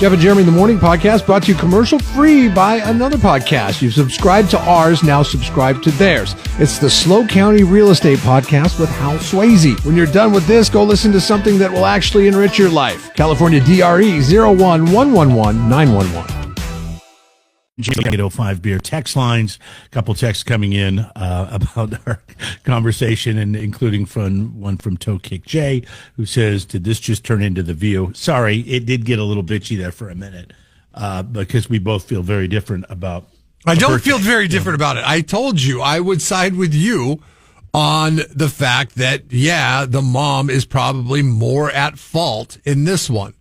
Jeff and Jeremy in the Morning podcast brought to you commercial-free by another podcast. You've subscribed to ours, now subscribe to theirs. It's the Slow County Real Estate Podcast with Hal Swayze. When you're done with this, go listen to something that will actually enrich your life. California DRE 011111911. 805 beer text lines. A couple texts coming in about our conversation, and including one from Toe Kick J, who says, "Did this just turn into The View?" Sorry, it did get a little bitchy there for a minute because we both feel very different about. I don't feel very different about it. I told you I would side with you on the fact that the mom is probably more at fault in this one.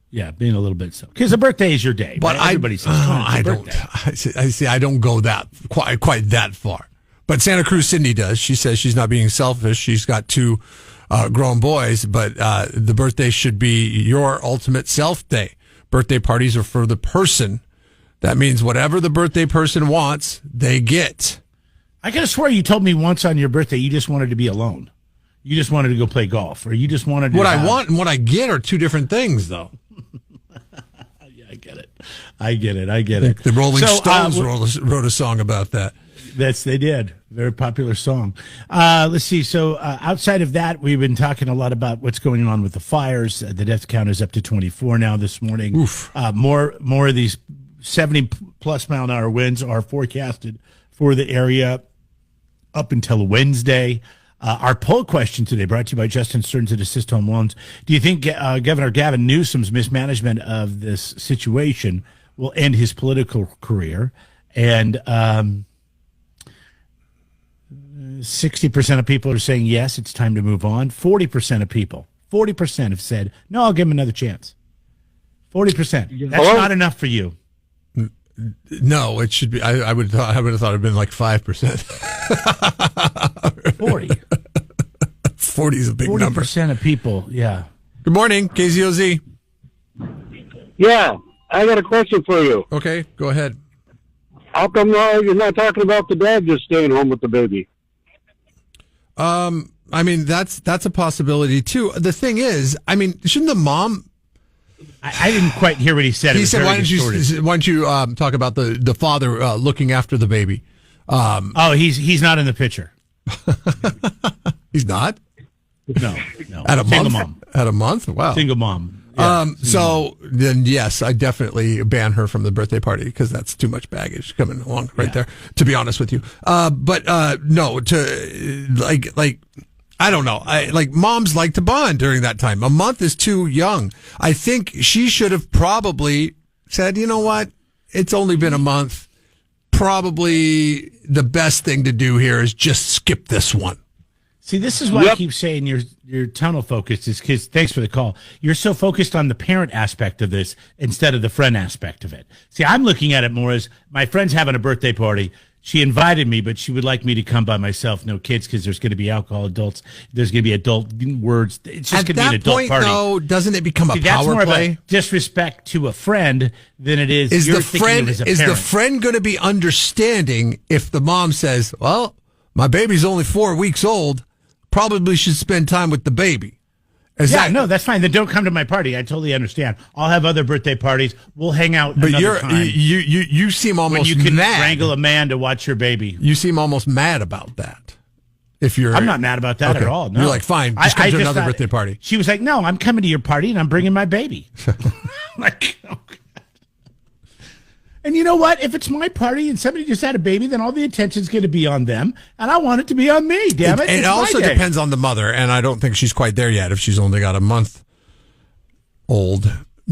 Yeah, being a little bit so, because the birthday is your day. But right? Everybody says, I don't. I see. I don't go that quite that far. But Santa Cruz Cindy does. She says she's not being selfish. She's got two grown boys, but the birthday should be your ultimate self day. Birthday parties are for the person. That means whatever the birthday person wants, they get. I could have swore you told me once on your birthday you just wanted to be alone. You just wanted to go play golf, or you just wanted to. What I want and what I get are two different things, though. I get it. The Rolling Stones wrote a song about that. They did. Very popular song. Let's see. So outside of that, we've been talking a lot about what's going on with the fires. The death count is up to 24 now this morning. Oof. More of these 70-plus mile-an-hour winds are forecasted for the area up until Wednesday. Our poll question today, brought to you by Justin Stearns at Assist Home Loans. Do you think Governor Gavin Newsom's mismanagement of this situation will end his political career? And 60% of people are saying yes, it's time to move on. 40% of people, 40% have said, no, I'll give him another chance. 40%. That's not enough for you. No, it should be. I would have thought it'd been like 5%. 40. 40 is a big number. 40% of people, yeah. Good morning, KZOZ. Yeah, I got a question for you. Okay, go ahead. How come you're not talking about the dad just staying home with the baby? I mean, that's a possibility too. The thing is, I mean, shouldn't the mom? I didn't quite hear what he said. He said, "Why don't you talk about the father looking after the baby?" He's not in the picture. He's not. No. At a Single month. Mom. At a month. Wow. Single mom. Yeah, so then, yes, I definitely ban her from the birthday party because that's too much baggage coming along right there. To be honest with you, but no, to like. I don't know. Moms like to bond during that time. A month is too young. I think she should have probably said, you know what? It's only been a month. Probably the best thing to do here is just skip this one. See, this is why I keep saying your tunnel focus is because, thanks for the call, you're so focused on the parent aspect of this instead of the friend aspect of it. See, I'm looking at it more as my friend's having a birthday party. She invited me, but she would like me to come by myself, no kids, because there's going to be alcohol, adults. There's going to be adult words. It's just going to be an adult point, party. Though, doesn't it become a that's power more play? Of a disrespect to a friend than it is. Is you're the friend as a is parent. the friend going to be understanding if the mom says, "Well, my baby's only 4 weeks old, probably should spend time with the baby"? No, that's fine. Then don't come to my party. I totally understand. I'll have other birthday parties. We'll hang out. But another time you seem almost when you can mad. wrangle a man to watch your baby. You seem almost mad about that. I'm not mad about that at all. No. You're like, fine, just come to another birthday party. She was like, no, I'm coming to your party and I'm bringing my baby. Like, oh God. And you know what? If it's my party and somebody just had a baby, then all the attention's going to be on them, and I want it to be on me. Damn it! It also depends on the mother, and I don't think she's quite there yet. If she's only got a month-old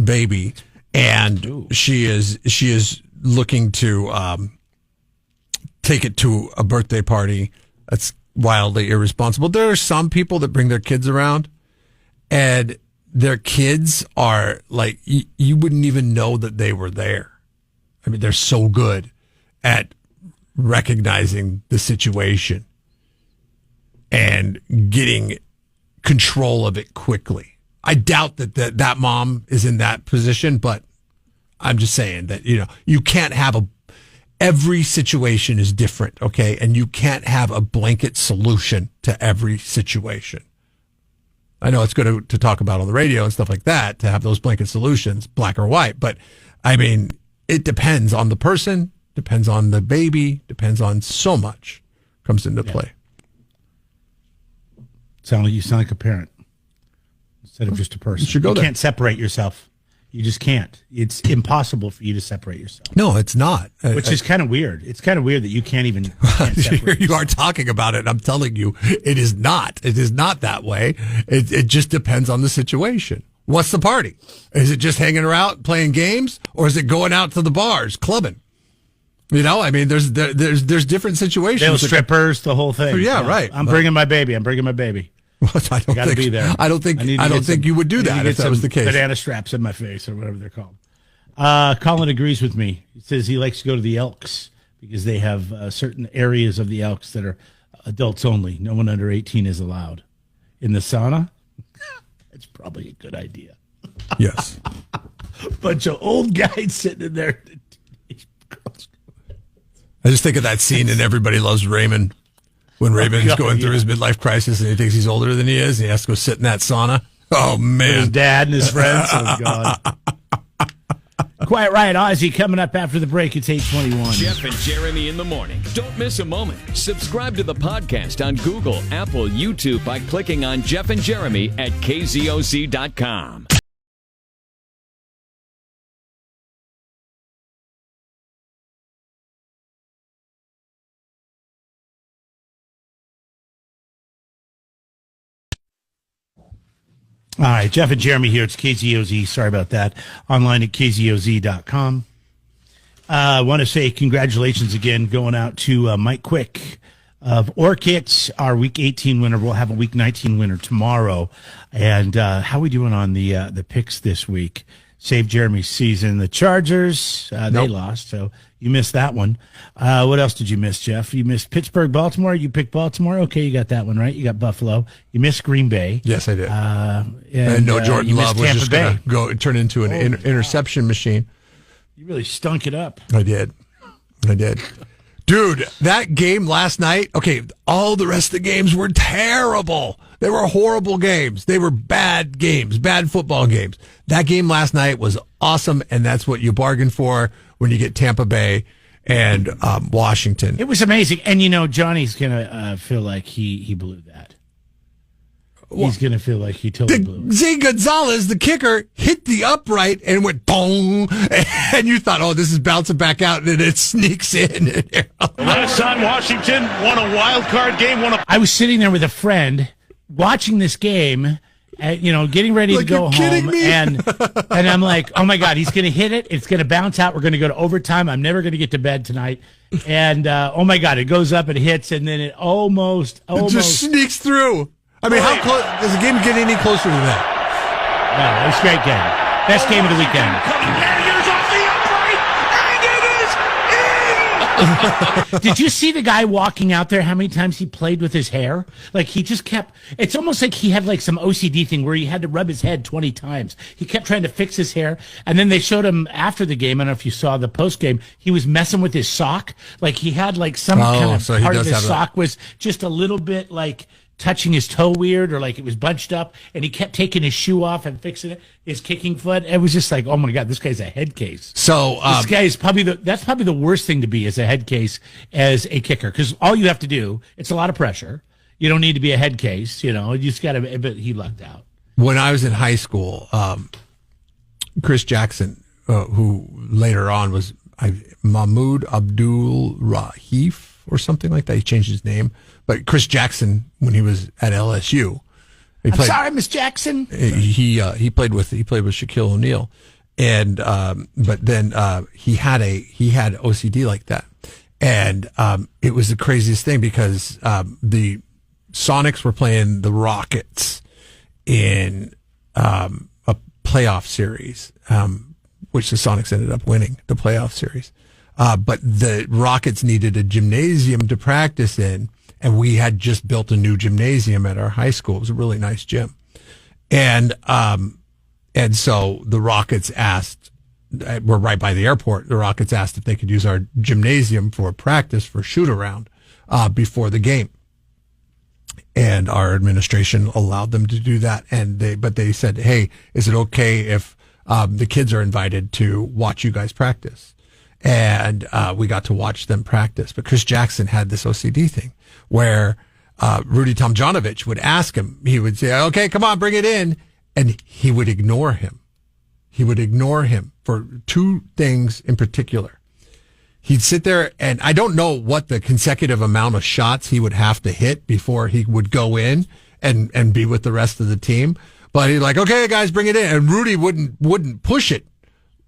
baby, and she is looking to take it to a birthday party, that's wildly irresponsible. There are some people that bring their kids around, and their kids are like you wouldn't even know that they were there. I mean, they're so good at recognizing the situation and getting control of it quickly. I doubt that mom is in that position, but I'm just saying that, you can't have every situation is different, okay? And you can't have a blanket solution to every situation. I know it's good to talk about on the radio and stuff like that, to have those blanket solutions, black or white. But, I mean, it depends on the person, depends on the baby, depends on so much comes into play. You sound like a parent instead of just a person. You can't separate yourself. You just can't. It's impossible for you to separate yourself. No, it's not. Which is kind of weird. It's kind of weird that you can't even. Separate you are talking about it. And I'm telling you, it is not. It is not that way. It just depends on the situation. What's the party? Is it just hanging around playing games, or is it going out to the bars, clubbing? You know, I mean, there's different situations. Those strippers, the whole thing. Yeah, right. I'm bringing my baby. Well, I don't be there. I don't think you would do that if that was the case. Banana straps in my face or whatever they're called. Colin agrees with me. He says he likes to go to the Elks because they have certain areas of the Elks that are adults only. No one under 18 is allowed. In the sauna, it's probably a good idea. Yes. Bunch of old guys sitting in there. I just think of that scene in Everybody Loves Raymond. When Raymond's going through his midlife crisis and he thinks he's older than he is, and he has to go sit in that sauna. Oh, man. His dad and his friends. Oh, God. Quiet Riot Ozzy coming up after the break. It's 8:21. Jeff and Jeremy in the morning. Don't miss a moment. Subscribe to the podcast on Google, Apple, YouTube by clicking on Jeff and Jeremy at KZOZ.com. All right, Jeff and Jeremy here. It's KZOZ. Sorry about that. Online at KZOZ.com. I want to say congratulations again going out to Mike Quick of Orchids, our Week 18 winner. We'll have a Week 19 winner tomorrow. And how are we doing on the picks this week? Save Jeremy's season. The Chargers, they lost, so you missed that one. What else did you miss, Jeff? You missed Pittsburgh, Baltimore. You picked Baltimore. Okay, you got that one right. You got Buffalo. You missed Green Bay. Yes, I did. And Jordan Love was just going to go turn into an interception machine. You really stunk it up. I did. Dude, that game last night, okay, all the rest of the games were terrible. They were horrible games. They were bad games, bad football games. That game last night was awesome, and that's what you bargain for when you get Tampa Bay and Washington. It was amazing. And, you know, Johnny's going to feel like he blew that. He's going to feel like he totally blew it. Zane Gonzales, the kicker, hit the upright and went boom. And you thought, oh, this is bouncing back out, and it sneaks in. Last time Washington won a wild card game. I was sitting there with a friend watching this game, getting ready to go home. And I'm like, oh, my God, he's going to hit it. It's going to bounce out. We're going to go to overtime. I'm never going to get to bed tonight. And, oh, my God, it goes up and hits, and then it almost. It just sneaks through. I mean, how close does the game get any closer than that? No, it was a great game. Best game of the weekend. Did you see the guy walking out there? How many times he played with his hair? Like he just kept. It's almost like he had like some OCD thing where he had to rub his head 20 times. He kept trying to fix his hair, and then they showed him after the game. I don't know if you saw the post game. He was messing with his sock. Like he had like some kind of part of his sock was just a little bit like touching his toe weird, or like it was bunched up, and he kept taking his shoe off and fixing it, his kicking foot. It was just like, oh my God, this guy's a head case. So this guy is that's probably the worst thing to be as a head case as a kicker, because all you have to do, it's a lot of pressure. You don't need to be a head case, you just got to, but he lucked out. When I was in high school, Chris Jackson, who later on was Mahmoud Abdul Rahif or something like that. He changed his name. But Chris Jackson, when he was at LSU, sorry, Miss Jackson. He played with Shaquille O'Neal, and but then he had OCD like that, and it was the craziest thing because the Sonics were playing the Rockets in a playoff series, which the Sonics ended up winning the playoff series, but the Rockets needed a gymnasium to practice in. And we had just built a new gymnasium at our high school. It was a really nice gym. And so the Rockets asked, we're right by the airport. The Rockets asked if they could use our gymnasium for practice for shoot around, before the game. and our administration allowed them to do that. But they said, hey, is it okay if the kids are invited to watch you guys practice? And we got to watch them practice. But Chris Jackson had this OCD thing where Rudy Tomjanovich would ask him, he would say, okay, come on, bring it in. And he would ignore him. He would ignore him for two things in particular. He'd sit there, and I don't know what the consecutive amount of shots he would have to hit before he would go in and be with the rest of the team. But he's like, okay, guys, bring it in. And Rudy wouldn't push it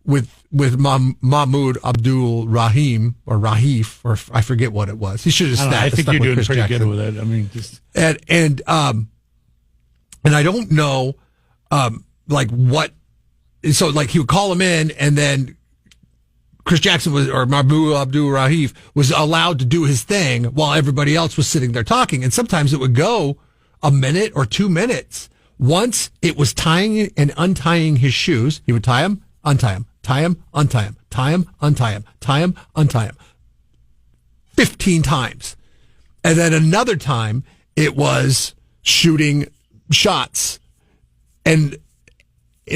with Mahmoud Abdul Rahim or Rahif, or I forget what it was. He should have I think you're doing Chris pretty Jackson. good with it. I mean, just And I don't know like what. So like he would call him in, and then Chris Jackson or Mahmoud Abdul Rahif was allowed to do his thing while everybody else was sitting there talking. And sometimes it would go a minute or 2 minutes. Once it was tying and untying his shoes, he would tie him, untie him, tie him, untie him, tie him, untie him, tie him, untie him. 15 times. And then another time it was shooting shots, and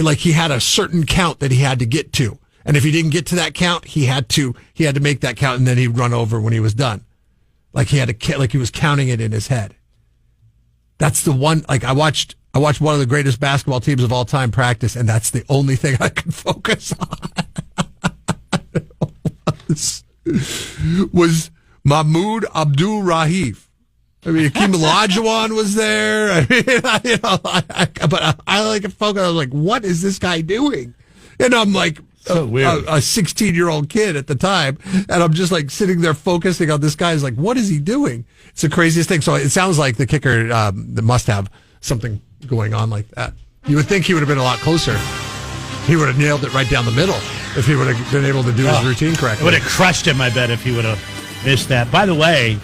like he had a certain count that he had to get to. And if he didn't get to that count, he had to make that count, and then he'd run over when he was done. Like he was counting it in his head. That's the one. Like I watched one of the greatest basketball teams of all time practice, and that's the only thing I could focus on. was Mahmoud Abdul Rahif. I mean, Akeem Olajuwon was there. I mean, but I like focus. I was like, what is this guy doing? And I'm like, so weird. A 16-year-old kid at the time, and I'm just like sitting there focusing on this guy. Is like, what is he doing? It's the craziest thing. So it sounds like the kicker must have something going on like that. You would think he would have been a lot closer. He would have nailed it right down the middle if he would have been able to do his routine correctly. It would have crushed him, I bet, if he would have missed that. By the way,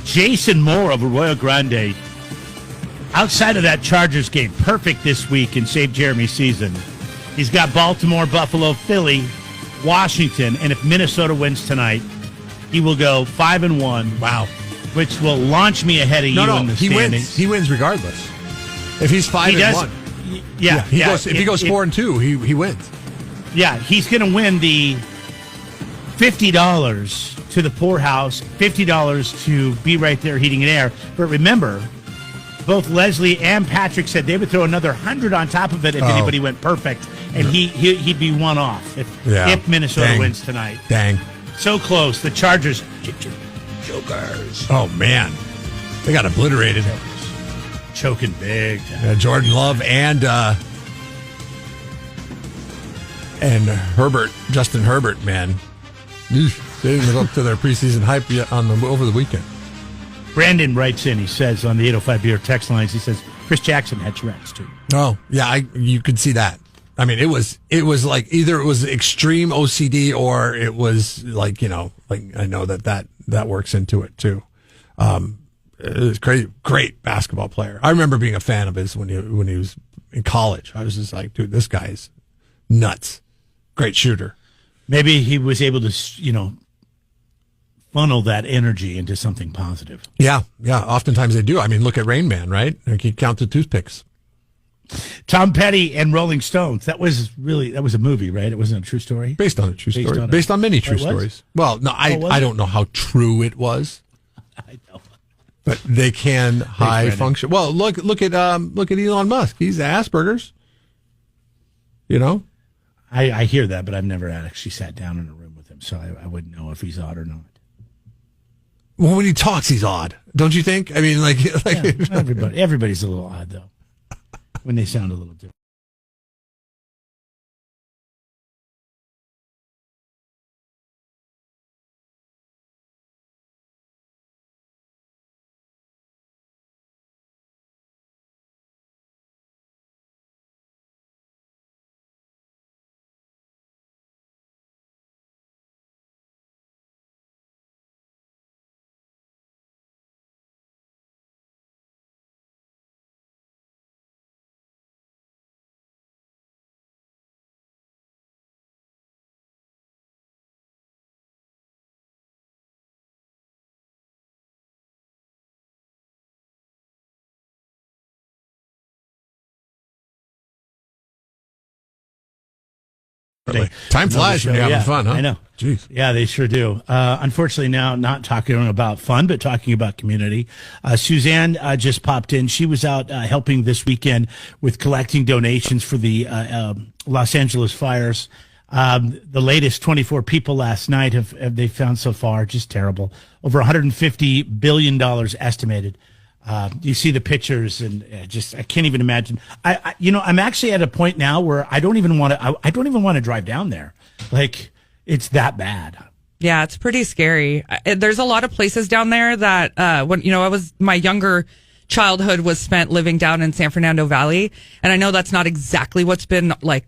Jason Moore of Arroyo Grande, outside of that Chargers game, perfect this week in Save Jeremy's season. He's got Baltimore, Buffalo, Philly, Washington, and if Minnesota wins tonight, he will go 5-1. Wow. Which will launch me ahead of you in the standings. He wins regardless. If he's 5-1. Yeah. If he goes 4-2, he wins. Yeah, he's going to win the $50 to the poorhouse, $50 to be right there heating and air. But remember, both Leslie and Patrick said they would throw another 100 on top of it if anybody went perfect, and he'd be one off if Minnesota wins tonight. Dang. So close. The Chargers. Jokers. Oh, man. They got obliterated. Choking big time. Jordan Love and Herbert, Justin Herbert, man. They didn't live up to their preseason hype yet over the weekend. Brandon writes in, he says on the 805 Beer text lines, he says, Chris Jackson had Tourette's too. Oh, yeah, you could see that. I mean, it was like either it was extreme OCD or it was like, like I know that works into it too. It was crazy, great basketball player. I remember being a fan of his when he was in college. I was just like, dude, this guy's nuts. Great shooter. Maybe he was able to, funnel that energy into something positive. Yeah. Oftentimes they do. I mean, look at Rain Man, right? Like he counted toothpicks. Tom Petty and Rolling Stones. That was a movie, right? It wasn't a true story? Based on a true story. Based on many true stories. Well, no, I don't know how true it was. I know. But they can high function. Well, look at Elon Musk. He's Asperger's. I hear that, but I've never actually sat down in a room with him, so I wouldn't know if he's odd or not. Well, when he talks, he's odd, don't you think? I mean, everybody's a little odd though when they sound a little different. Time flies when you're having fun, huh? I know. Jeez. Yeah, they sure do. Unfortunately, now not talking about fun, but talking about community. Suzanne just popped in. She was out helping this weekend with collecting donations for the Los Angeles fires. The latest 24 people last night have they found so far. Just terrible. Over $150 billion estimated. You see the pictures, and I can't even imagine. I'm actually at a point now where I don't even want to drive down there. Like, it's that bad. Yeah, it's pretty scary. There's a lot of places down there that my younger childhood was spent living down in San Fernando Valley, and I know that's not exactly what's been like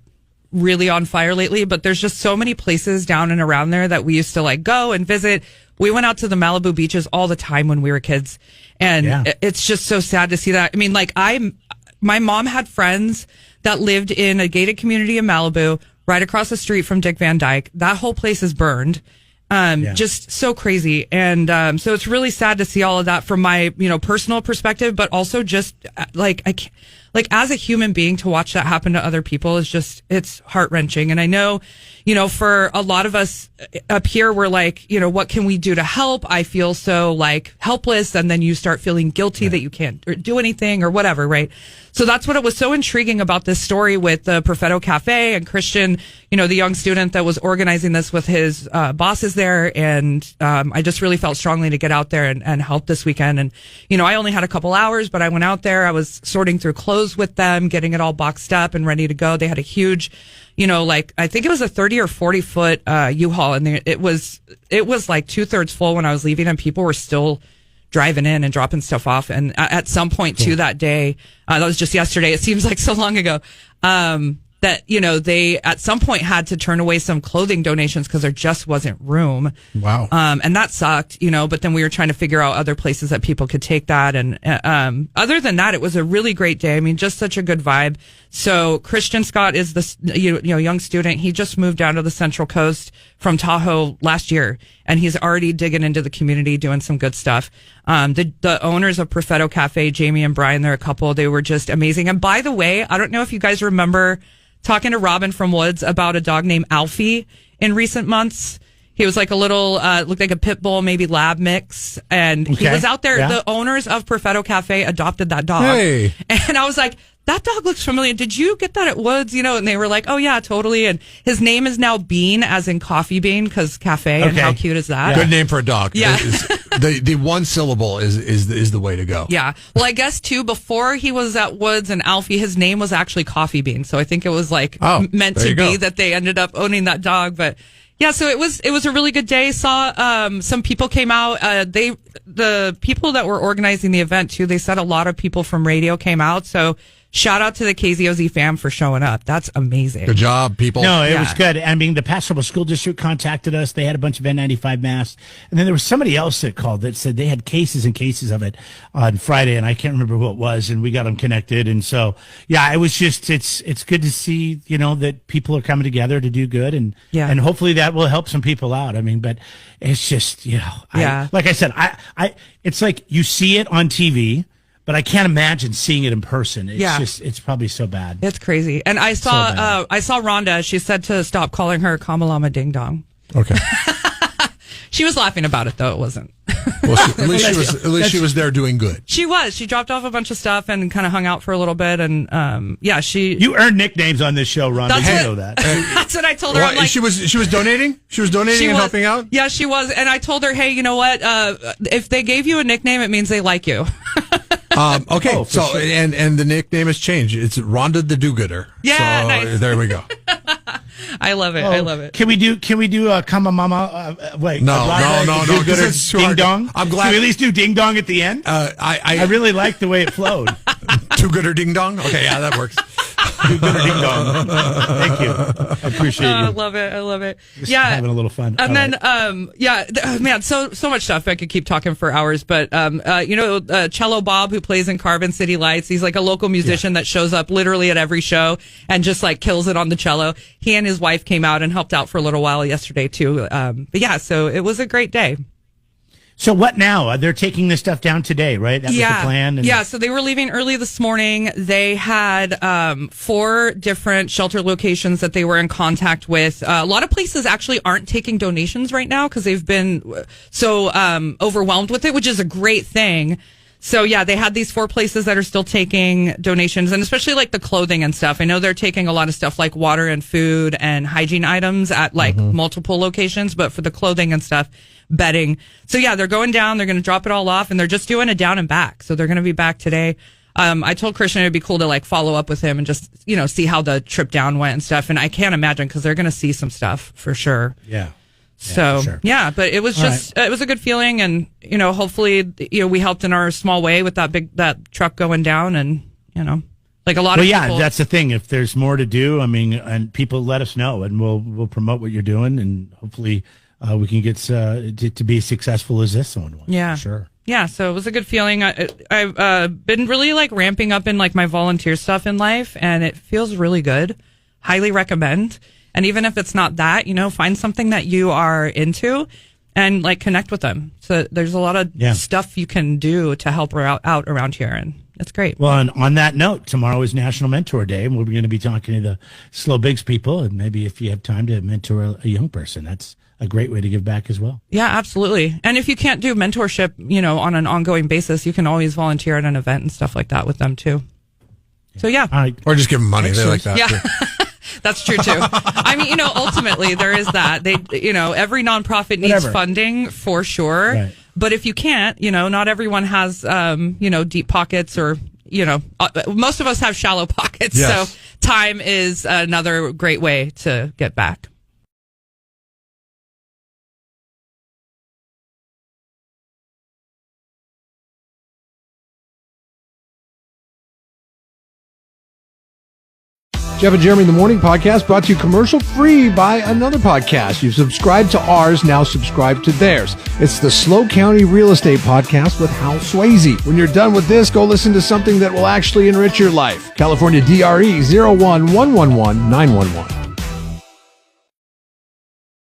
really on fire lately, but there's just so many places down and around there that we used to like go and visit. We went out to the Malibu beaches all the time when we were kids. And it's just so sad to see that. I mean, like my mom had friends that lived in a gated community in Malibu right across the street from Dick Van Dyke. That whole place is burned. Just so crazy. And, so it's really sad to see all of that from my, personal perspective, but also just as a human being to watch that happen to other people is just, it's heart wrenching. And I know, for a lot of us up here, we're like, what can we do to help? I feel so like helpless. And then you start feeling guilty that you can't do anything or whatever. Right. So that's what it was so intriguing about this story with the Perfetto Cafe and Christian, the young student that was organizing this with his bosses there. And I just really felt strongly to get out there and help this weekend. And, I only had a couple hours, but I went out there. I was sorting through clothes with them, getting it all boxed up and ready to go. They had a huge, I think it was a 30 or 40 foot U-Haul. And it was like 2/3 full when I was leaving, and people were still driving in and dropping stuff off. And at some point too that day, that was just yesterday. It seems like so long ago, that, they at some point had to turn away some clothing donations because there just wasn't room. Wow. And that sucked, but then we were trying to figure out other places that people could take that. And, other than that, it was a really great day. I mean, just such a good vibe. So Christian Scott is this, young student. He just moved down to the Central Coast from Tahoe last year, and he's already digging into the community, doing some good stuff. The owners of Perfetto Cafe, Jamie and Brian, they're a couple. They were just amazing. And by the way, I don't know if you guys remember talking to Robin from Woods about a dog named Alfie in recent months. He was like a little, looked like a pit bull, maybe lab mix. And he was out there. Yeah. The owners of Perfetto Cafe adopted that dog. Hey. And I was like, that dog looks familiar. Did you get that at Woods? And they were like, oh yeah, totally. And his name is now Bean, as in coffee bean, because cafe. Okay. And how cute is that? Yeah. Good name for a dog. Yeah. The one syllable is the way to go. Yeah. Well, I guess too, before he was at Woods and Alfie, his name was actually Coffee Bean. So I think it was like meant to be that they ended up owning that dog. But yeah, so it was a really good day. Saw some people came out. The people that were organizing the event too, they said a lot of people from radio came out. So shout out to the KZOZ fam for showing up. That's amazing. Good job, people. No, it was good. I mean, the Pastoral School District contacted us. They had a bunch of N95 masks. And then there was somebody else that called that said they had cases and cases of it on Friday, and I can't remember who it was, and we got them connected. And so, yeah, it was just, it's good to see, that people are coming together to do good, and hopefully that will help some people out. I mean, but it's just, like I said, it's like you see it on TV, but I can't imagine seeing it in person. It's probably so bad. It's crazy. And I saw Rhonda. She said to stop calling her Kamalama Ding Dong. Okay. She was laughing about it, though. It wasn't. Well, at least she was there doing good. She was. She dropped off a bunch of stuff and kind of hung out for a little bit. And You earned nicknames on this show, Rhonda. You know that. That's what I told her. I'm like, she was donating. She was donating and helping out. Yeah, she was. And I told her, hey, you know what? If they gave you a nickname, it means they like you. Okay, so sure. and the nickname has changed. It's Rhonda the Do-Gooder. Yeah, so nice. There we go. I love it. I love it. Can we do Kama Mama? Wait, no. Do-Gooder, Ding Dong. I'm glad. Can we at least do Ding Dong at the end? I really like the way it flowed. Do-Gooder Ding Dong. Okay, yeah, that works. Do-Gooder Ding Dong. Thank you. I appreciate you. I love it. Just having a little fun. And then, man, so much stuff. I could keep talking for hours, but, Cello Bob, who plays in Carbon City Lights, he's like a local musician that shows up literally at every show and just like kills it on the cello. He and his wife came out and helped out for a little while yesterday too. So it was a great day. So what now? They're taking this stuff down today, right? That was the plan. Yeah. So they were leaving early this morning. They had 4 different shelter locations that they were in contact with. A lot of places actually aren't taking donations right now because they've been so overwhelmed with it, which is a great thing. So yeah, they had these 4 places that are still taking donations, and especially like the clothing and stuff. I know they're taking a lot of stuff like water and food and hygiene items at like multiple locations, but for the clothing and stuff, bedding. So yeah, they're going down, they're going to drop it all off, and they're just doing it down and back. So they're going to be back today. I told Christian it'd be cool to like follow up with him and just, see how the trip down went and stuff. And I can't imagine because they're going to see some stuff for sure. Yeah. So, sure. yeah, but it was just, it was a good feeling. And, hopefully, we helped in our small way with that truck going down and, like a lot of people. Yeah, that's the thing. If there's more to do, and people let us know and we'll promote what you're doing and hopefully we can get to be successful as this one was. Yeah. Sure. Yeah, so it was a good feeling. I've been really like ramping up in like my volunteer stuff in life and it feels really good. Highly recommend. And even if it's not that, find something that you are into and like connect with them. So there's a lot of stuff you can do to help out around here. And it's great. Well, and on that note, tomorrow is National Mentor Day. And we're going to be talking to the Slow Bigs people. And maybe if you have time to mentor a young person, that's a great way to give back as well. Yeah, absolutely. And if you can't do mentorship, on an ongoing basis, you can always volunteer at an event and stuff like that with them too. So yeah. All right. Or just give them money. They like that. Yeah. Too. That's true too. Ultimately there is that. They, every nonprofit needs funding for sure. Right. But if you can't, not everyone has, deep pockets or, most of us have shallow pockets. Yes. So time is another great way to get back. Jeff and Jeremy in the Morning podcast brought to you commercial free by another podcast. You've subscribed to ours, now subscribe to theirs. It's the Slow County Real Estate Podcast with Hal Swayze. When you're done with this, go listen to something that will actually enrich your life. California DRE 011111911.